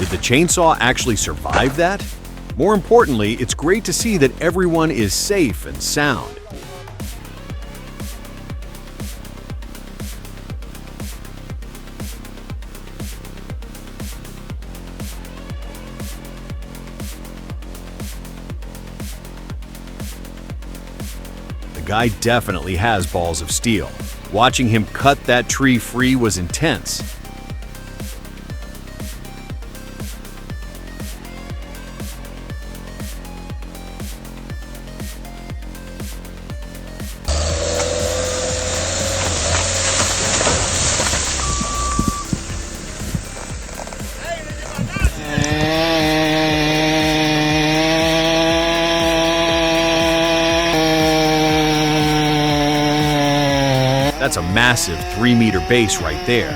Did the chainsaw actually survive that? More importantly, it's great to see that everyone is safe and sound. The guy definitely has balls of steel. Watching him cut that tree free was intense. That's a massive 3-meter base right there.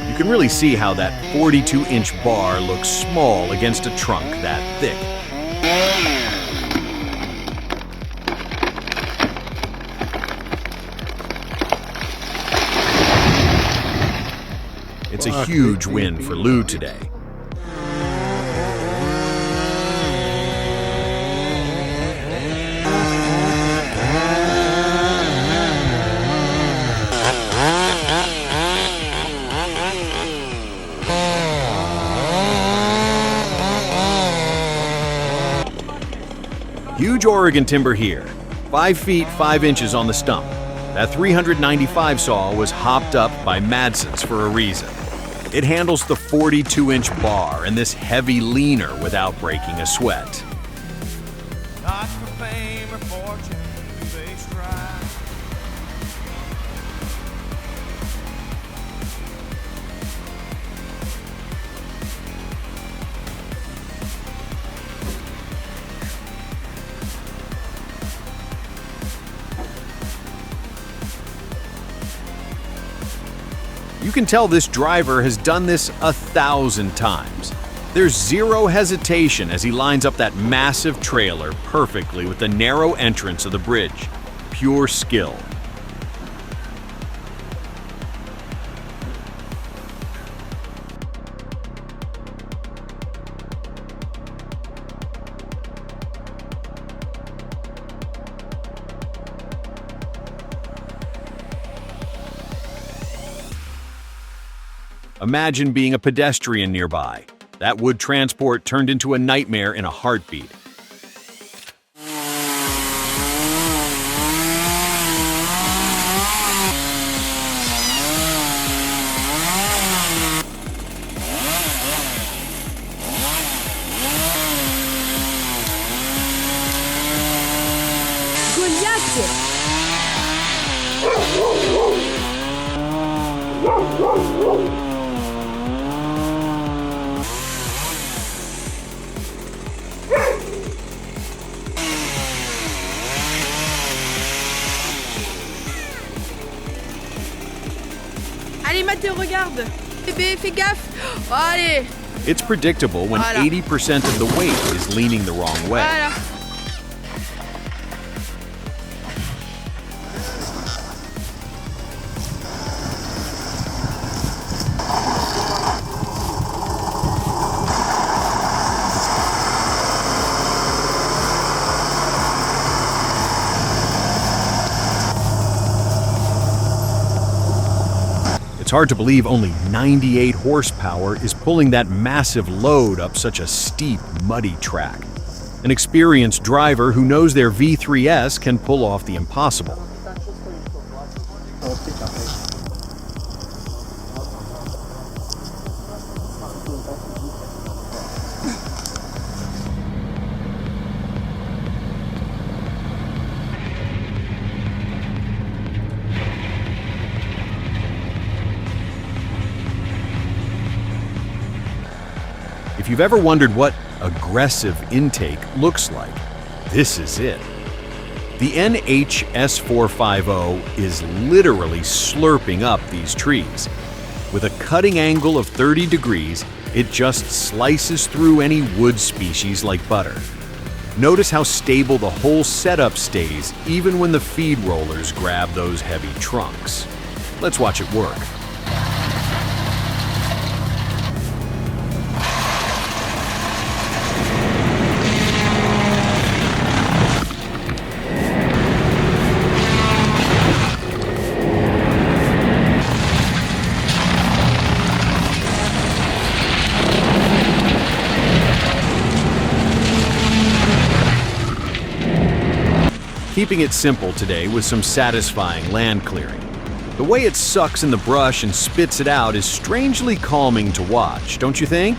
You can really see how that 42-inch bar looks small against a trunk that thick. It's a huge win for Lou today. Huge Oregon timber here, 5 feet 5 inches on the stump. That 395 saw was hopped up by Madsen's for a reason. It handles the 42-inch bar and this heavy leaner without breaking a sweat. Not for fame or fortune do they strive. You can tell this driver has done this 1,000 times. There's zero hesitation as he lines up that massive trailer perfectly with the narrow entrance of the bridge. Pure skill. Imagine being a pedestrian nearby. That wood transport turned into a nightmare in a heartbeat. Allez Mathéo, regarde. Bébé, fais gaffe. Oh, allez. It's predictable when 80% of the weight is leaning the wrong way. Voilà. It's hard to believe only 98 horsepower is pulling that massive load up such a steep, muddy track. An experienced driver who knows their V3S can pull off the impossible. If you've ever wondered what aggressive intake looks like, this is it. The NHS450 is literally slurping up these trees. With a cutting angle of 30 degrees, it just slices through any wood species like butter. Notice how stable the whole setup stays even when the feed rollers grab those heavy trunks. Let's watch it work. Keeping it simple today with some satisfying land clearing. The way it sucks in the brush and spits it out is strangely calming to watch, don't you think?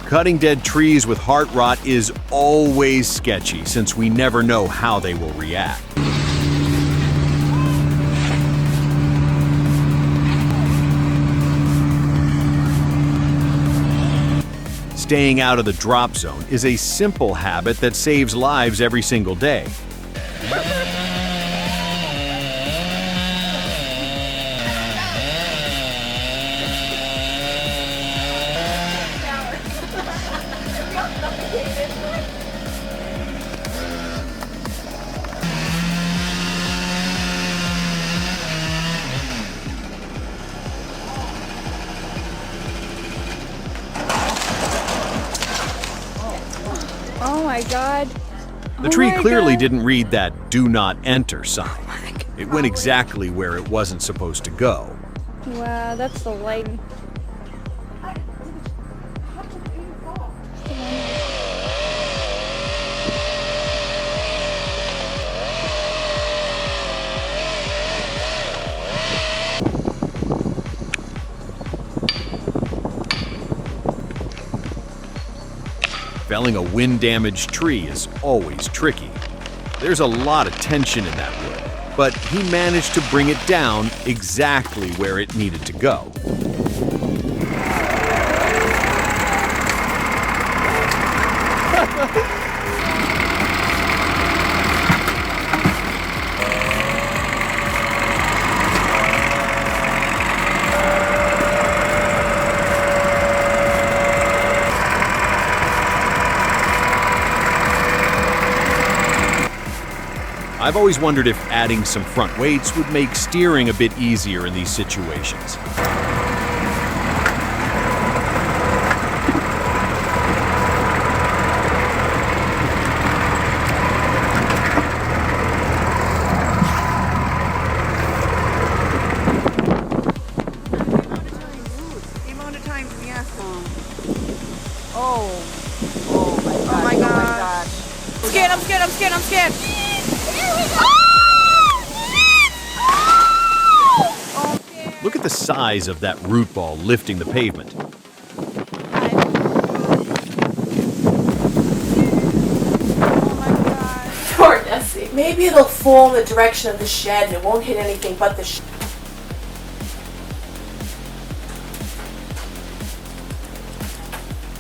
Cutting dead trees with heart rot is always sketchy since we never know how they will react. Staying out of the drop zone is a simple habit that saves lives every single day. Oh my God. The tree clearly didn't read that "do not enter" sign. It went exactly where it wasn't supposed to go. Wow, that's the lighting. Felling a wind-damaged tree is always tricky. There's a lot of tension in that wood, but he managed to bring it down exactly where it needed to go. I've always wondered if adding some front weights would make steering a bit easier in these situations. The amount of time, yeah. Oh my God. I'm scared. Look at the size of that root ball lifting the pavement. Poor Nessie. Maybe it'll fall in the direction of the shed and it won't hit anything but the shed.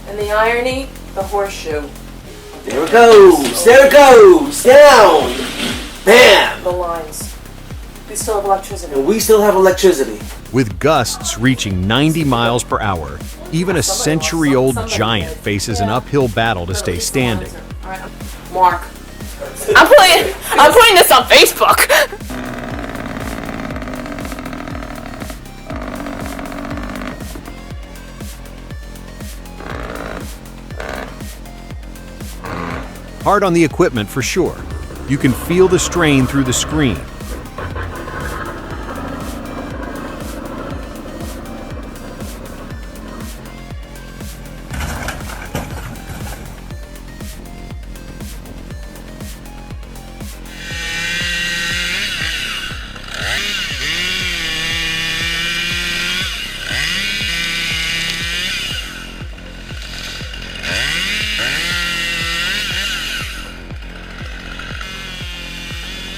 And the irony, the horseshoe. There it goes! There it goes! Down! Bam! The lines. We still have electricity. And we still have electricity. With gusts reaching 90 miles per hour, even a century-old giant faces an uphill battle to stay standing. Alright, Mark. I'm putting this on Facebook. Hard on the equipment for sure. You can feel the strain through the screen.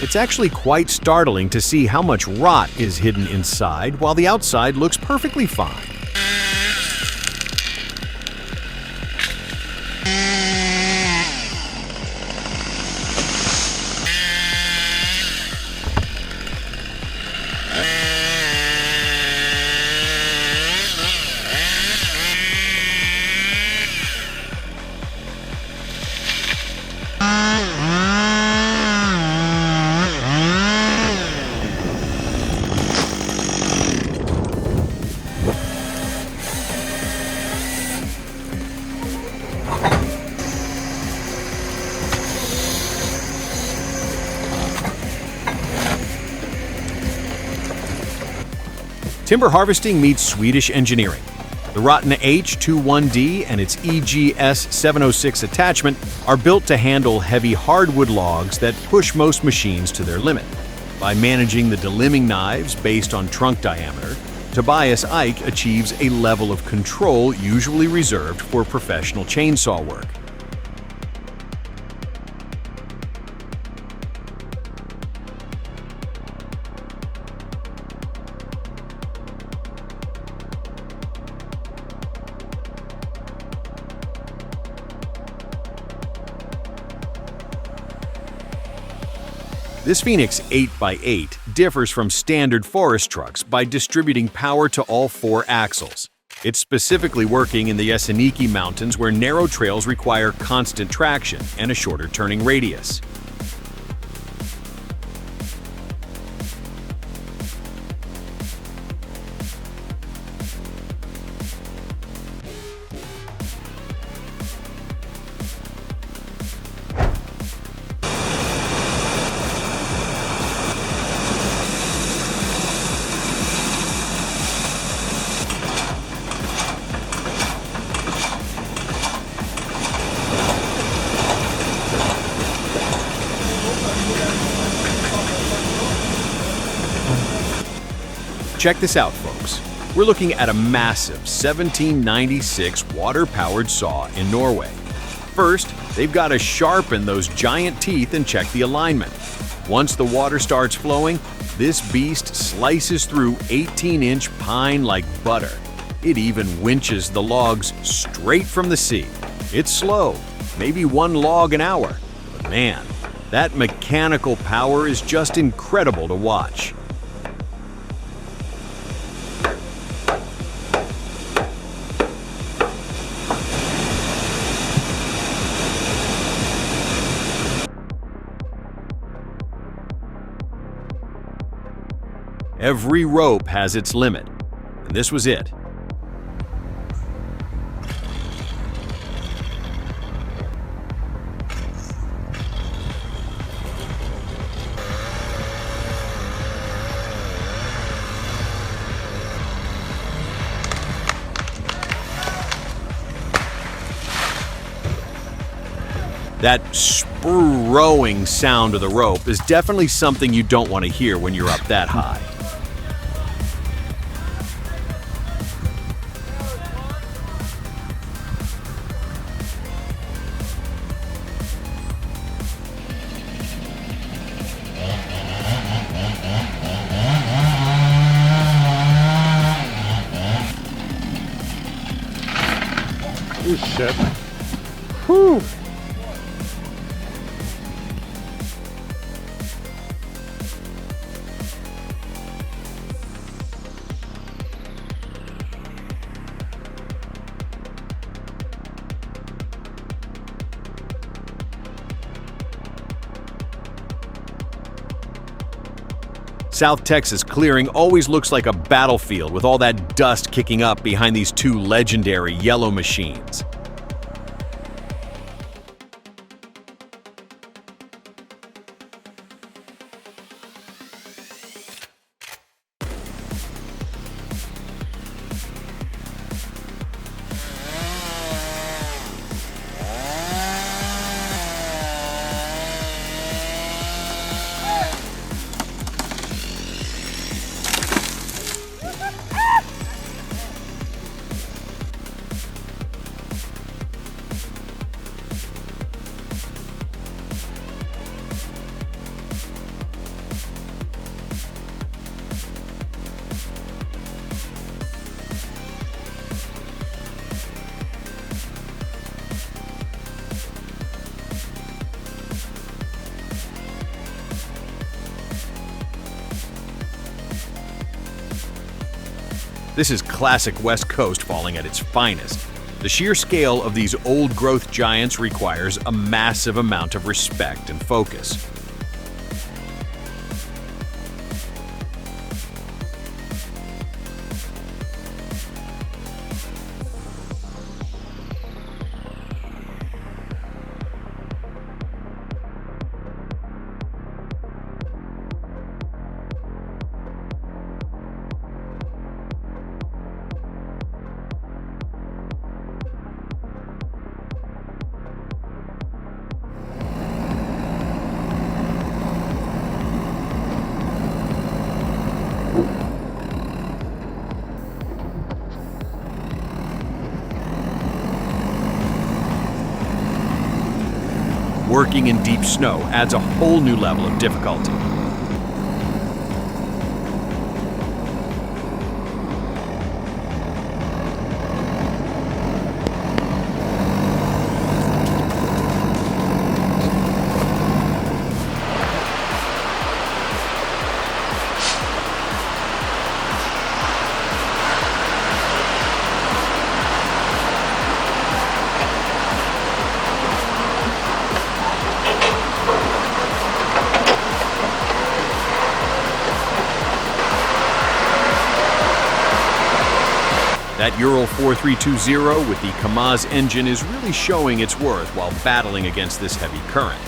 It's actually quite startling to see how much rot is hidden inside while the outside looks perfectly fine. Timber harvesting meets Swedish engineering. The Rottne H21D and its EGS 706 attachment are built to handle heavy hardwood logs that push most machines to their limit. By managing the delimbing knives based on trunk diameter, Tobias Eick achieves a level of control usually reserved for professional chainsaw work. This Phoenix 8x8 differs from standard forest trucks by distributing power to all 4 axles. It's specifically working in the Yeseniki Mountains where narrow trails require constant traction and a shorter turning radius. Check this out, folks. We're looking at a massive 1796 water-powered saw in Norway. First, they've got to sharpen those giant teeth and check the alignment. Once the water starts flowing, this beast slices through 18-inch pine like butter. It even winches the logs straight from the sea. It's slow, maybe 1 log an hour. But man, that mechanical power is just incredible to watch. Every rope has its limit, and this was it. That sprue-rowing sound of the rope is definitely something you don't want to hear when you're up that high. Oh shit. Whew. South Texas clearing always looks like a battlefield with all that dust kicking up behind these 2 legendary yellow machines. This is classic West Coast falling at its finest. The sheer scale of these old-growth giants requires a massive amount of respect and focus. Working in deep snow adds a whole new level of difficulty. That Ural 4320 with the Kamaz engine is really showing its worth while battling against this heavy current.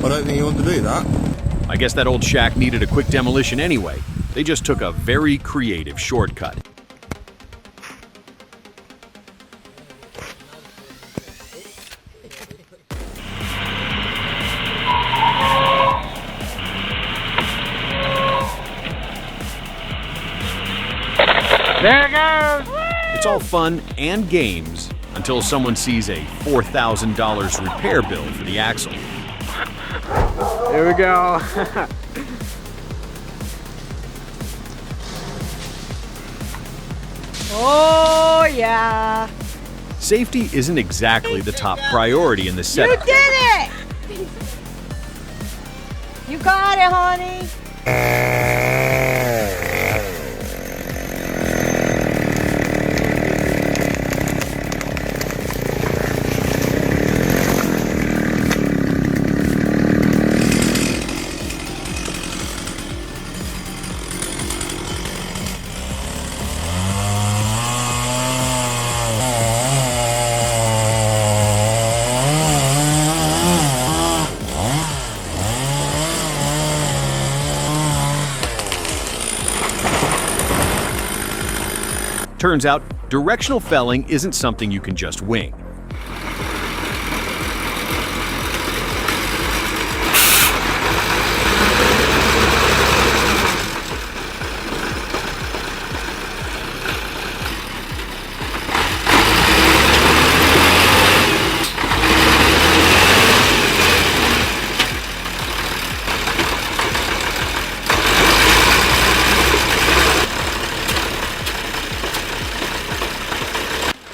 I don't think you want to do that. I guess that old shack needed a quick demolition anyway. They just took a very creative shortcut. There it goes! It's all fun and games until someone sees a $4,000 repair bill for the axle. Here we go. Oh, yeah. Safety isn't exactly the top priority in this setup. You did it! You got it, honey. Turns out, directional felling isn't something you can just wing.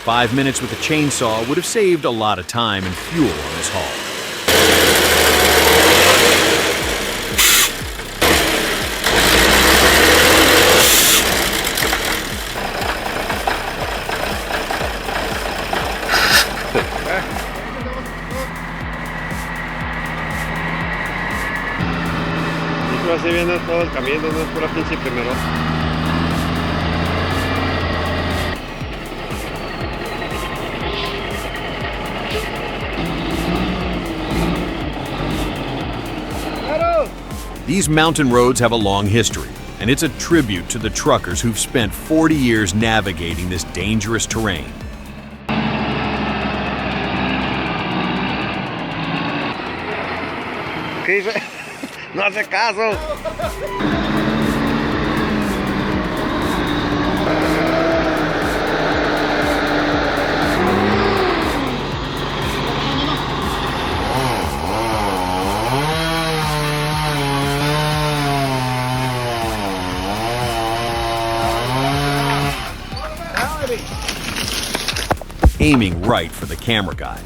Five minutes with a chainsaw would have saved a lot of time and fuel on this haul. Y tú así viendo todo el camino, no es pura pinche primero. These mountain roads have a long history, and it's a tribute to the truckers who've spent 40 years navigating this dangerous terrain. ¿Qué dice? No hace caso. Aiming right for the camera guy.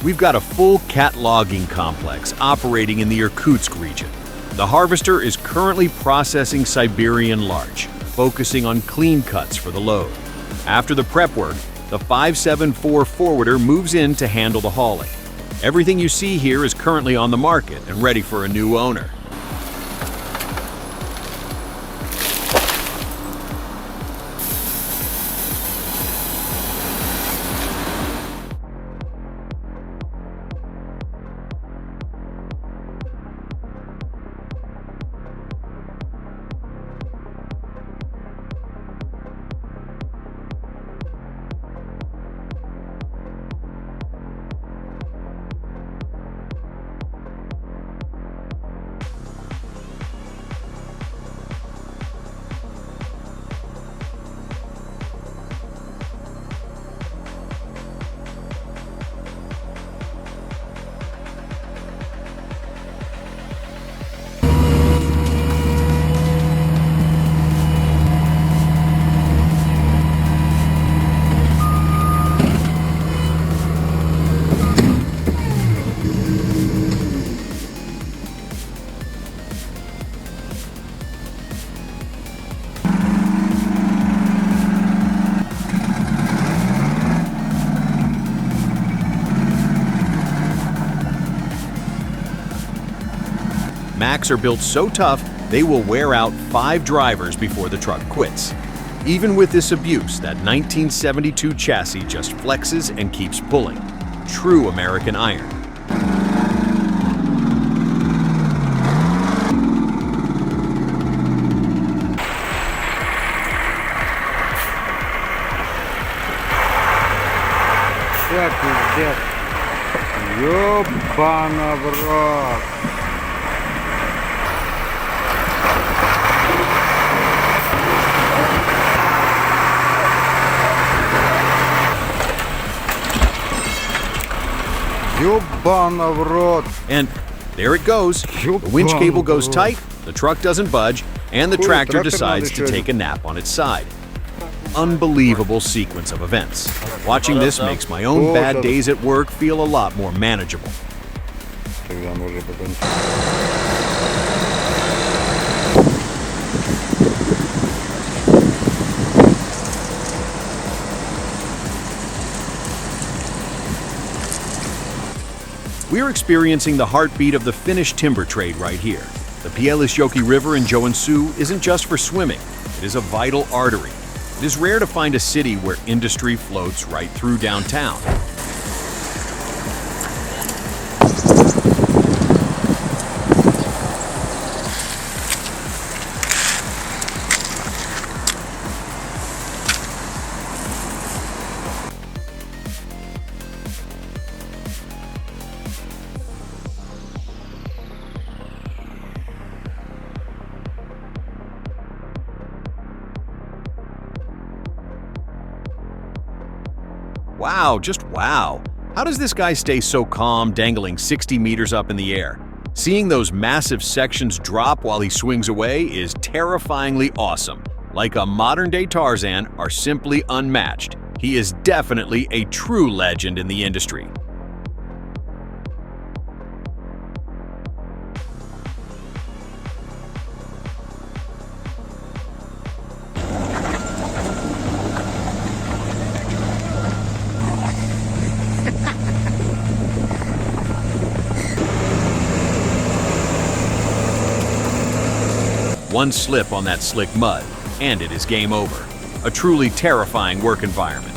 We've got a full cat logging complex operating in the Irkutsk region. The harvester is currently processing Siberian larch, focusing on clean cuts for the load. After the prep work, the 574 forwarder moves in to handle the hauling. Everything you see here is currently on the market and ready for a new owner. Macs are built so tough, they will wear out 5 drivers before the truck quits. Even with this abuse, that 1972 chassis just flexes and keeps pulling. True American iron. Все, пиздец. Ёбана в рот. Ёбана в рот. And there it goes. The winch cable goes tight, the truck doesn't budge, and the tractor decides to take a nap on its side. Unbelievable sequence of events. Watching this makes my own bad days at work feel a lot more manageable. Тогда мы уже потом. We're experiencing the heartbeat of the Finnish timber trade right here. The Pielisjoki River in Joensuu isn't just for swimming, it is a vital artery. It is rare to find a city where industry floats right through downtown. Wow, just wow. How does this guy stay so calm, dangling 60 meters up in the air? Seeing those massive sections drop while he swings away is terrifyingly awesome. Like a modern-day Tarzan, are simply unmatched. He is definitely a true legend in the industry. One slip on that slick mud, and it is game over. A truly terrifying work environment.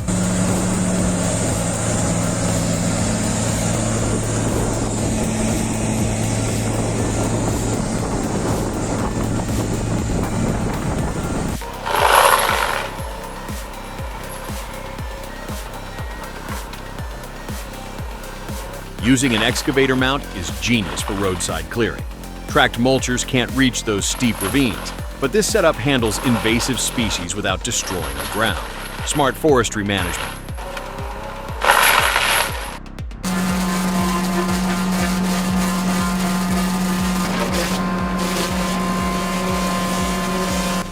Using an excavator mount is genius for roadside clearing. Tracked mulchers can't reach those steep ravines, but this setup handles invasive species without destroying the ground. Smart forestry management.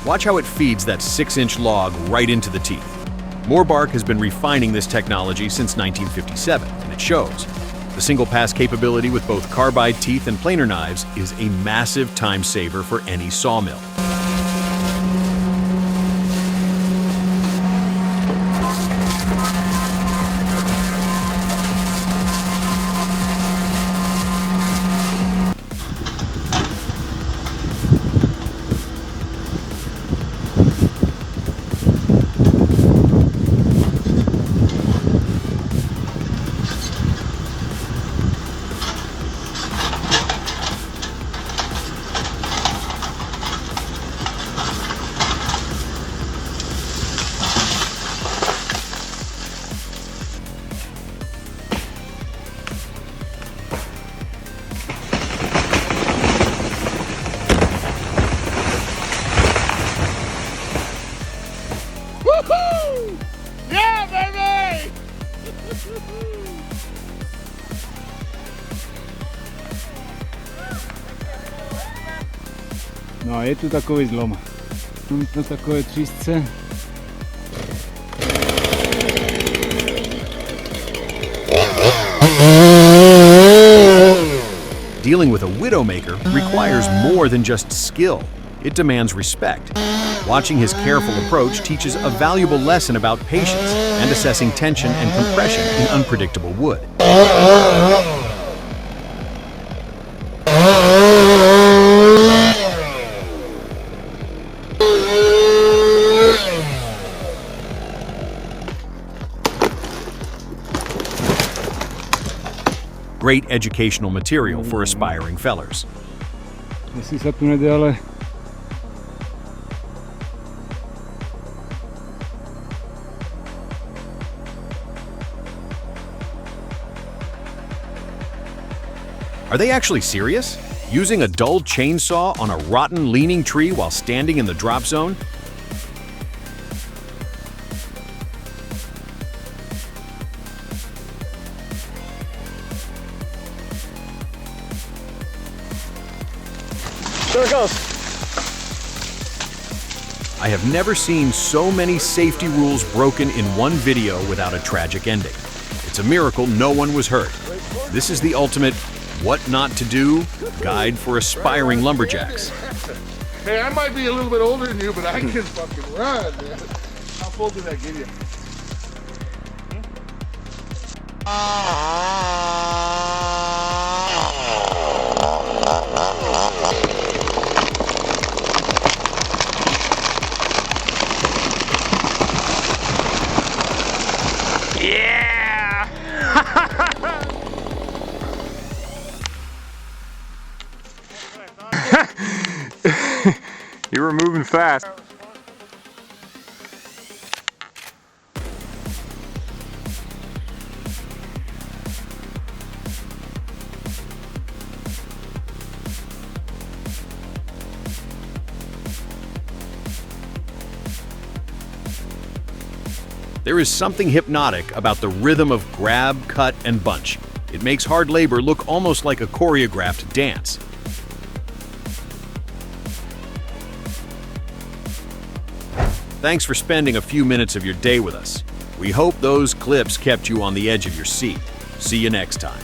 Watch how it feeds that 6-inch log right into the teeth. Moorbark has been refining this technology since 1957, and it shows. The single-pass capability with both carbide teeth and planer knives is a massive time saver for any sawmill. No a je tu takový zlom. Na takové třísce. Dealing with a widowmaker requires more than just skill. It demands respect. Watching his careful approach teaches a valuable lesson about patience and assessing tension and compression in unpredictable wood. Great educational material for aspiring fellers. Jestli se tu nejde, ale Are they actually serious? Using a dull chainsaw on a rotten, leaning tree while standing in the drop zone? There it goes. I have never seen so many safety rules broken in one video without a tragic ending. It's a miracle no one was hurt. This is the ultimate what not to do guide for aspiring lumberjacks. Hey, I might be a little bit older than you, but I can fucking run, man. How full did that give you? You were moving fast. There is something hypnotic about the rhythm of grab, cut, and bunch. It makes hard labor look almost like a choreographed dance. Thanks for spending a few minutes of your day with us. We hope those clips kept you on the edge of your seat. See you next time.